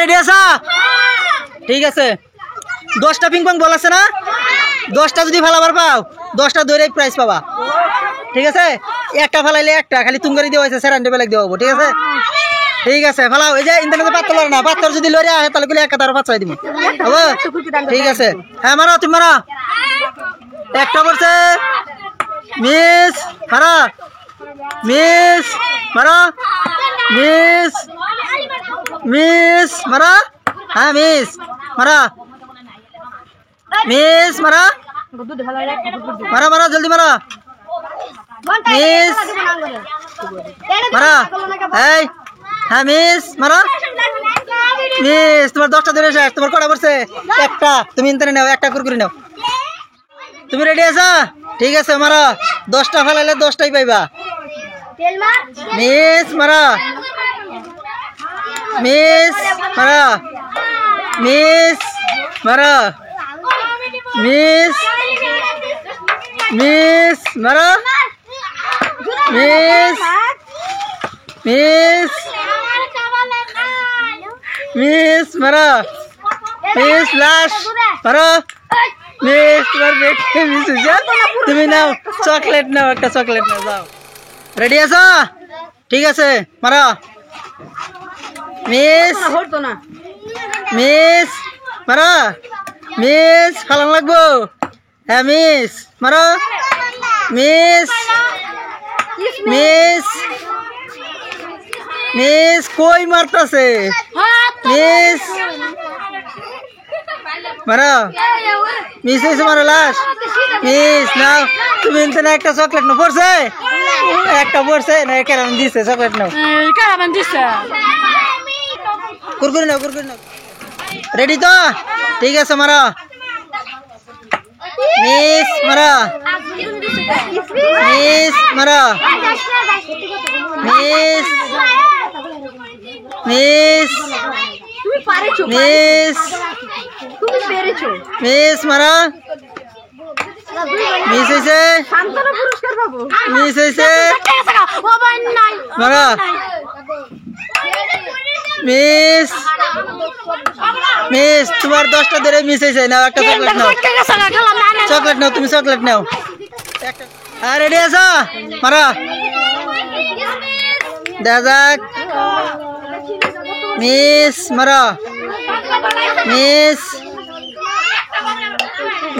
Ready আছো? ঠিক আছে, 10টা পিং পং বল আছে না? 10টা যদি ফেলাবার পাও 10টা ধরে প্রাইজ পাবা। ঠিক আছে, একটা ফেলাইলে একটা খালি তুঙ্গারি দেওয়া হয়েছে, স্যার বেলাক দেওয়া হবো। ঠিক আছে, ঠিক আছে ফেলাও। এই যে ইন্টারনেটে পাত্র লড়ে না, পাত্র যদি লড়ে আহে তাহলে গুলি একটা তারা পাঁচাই দিব। ঠিক আছে, হ্যাঁ মারো, তুমি মারো। একটা পড়ছে, মিস মারো, মিস মারো, মিস মিস মারো, হ্যাঁ মিস মারো, মিস মারো, মারো মারো জলদি মারো, মিস মারো, এই হ্যাঁ মিস মারো, মিস। তোমার 10টা ধরে শেষ। তোমার কটা পড়ছে? একটা। তুমি ইন্টারনেট নাও, একটা কুরকুরি নাও। তুমি রেডি আছো? ঠিক আছে মারো, 10টা ফেলাইলে 10টাই পাইবা। মিস মারো, মিস মারো, মিস মারো, মিস মিস মারো, মিস মিস মিস মারো, মিস লাশ মারো, মিস। তোমার বেটে মিস হয়েছে। তুমি নাও চকলেট, নাও একটা চকলেট নাও, যাও। রেডি আছো? ঠিক আছে মারো, মিস মিস মারো, মিস ফালান লাগবো। হ্যাঁ মিস মারো, মিস মিস মিস কই মারতাছে, মিস মারো, মিস হয়েছে মারো লাশ, মিস নাও। তুমি একটা চকলেট নাও, পড়ছে একটা, পড়ছে না কেরাম দিচ্ছে, চকলেট নাও, কুরকুরি নাও, কুরকুরি নাও। রেডি তো? ঠিক আছে মারো, মিস মারো, মিস মারো, মিস মিস মিস মিস মারো, মিস হয়েছে, মিস হয়েছে মারো, মিস মিস। তোমার 10টা ধরে মিস হয়েছে। নাও একটা চকলেট নাও, চকলেট নাও, তুমি চকলেট নাও। হ্যাঁ রেডি আছো? মারো, দেখা যাক। মিস মারো, মিস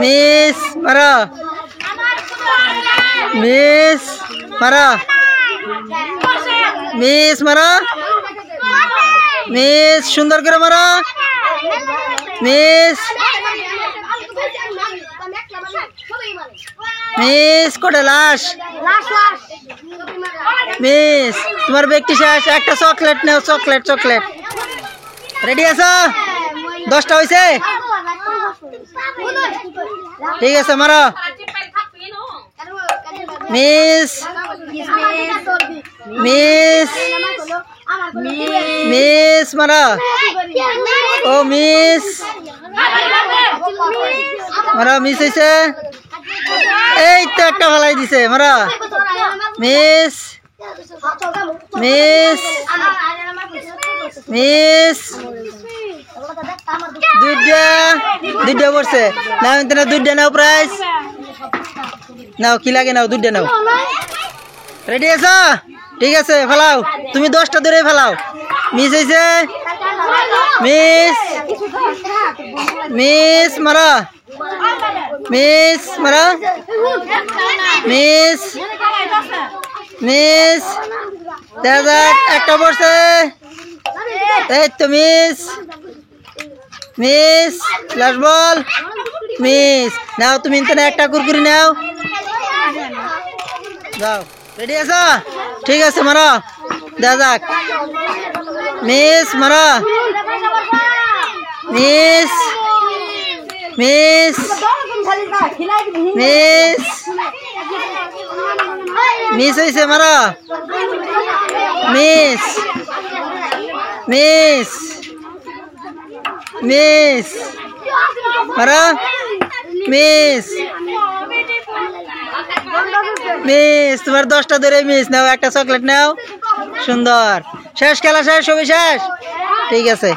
মিস মারো, মিস মারো, মিস মারো, মিস সুন্দর করে মারো, মিস মিস কোটে লাশ, মিস। তোমার ব্যক্তি শেষ। একটা চকলেট নাও, চকলেট চকলেট। রেডি আছো? 10টা হয়েছে? ঠিক আছে মারো, মিস মিস মিস মারো, ও মিস মারো, মিস হয়েছে। এই তো একটা ফেলাই দিছে, মারো, মিস মিস মিস। দুইটা পড়ছে। নাও ইন্টারনেট, দুইটা নাও প্রাইস নাও। কি লাগে নাও, দুইটা নাও। রেডি আছো? ঠিক আছে ফেলাও। তুমি 10টা ধরে ফেলাও। মিস হয়েছে, মিস মিস মারো, মিস মারো, মিস মিস। দেখা যাক, একটা পড়ছে। এই তো miss miss, last ball, miss. নাও তুমি ইন্টারনেট একটা কুরকুরি নাও, যাও। রেডি আছো? ঠিক আছে মারো, দেখা যাক। মিস মারো, মিস মিস মিস মিস হয়েছে, মারো, মিস মিস মিস মারো, মিস মিস। তোমার 10টা ধরে মিস। নাও একটা চকলেট নাও, সুন্দর। শেষ, খেলা শেষ, সবই শেষ। ঠিক আছে।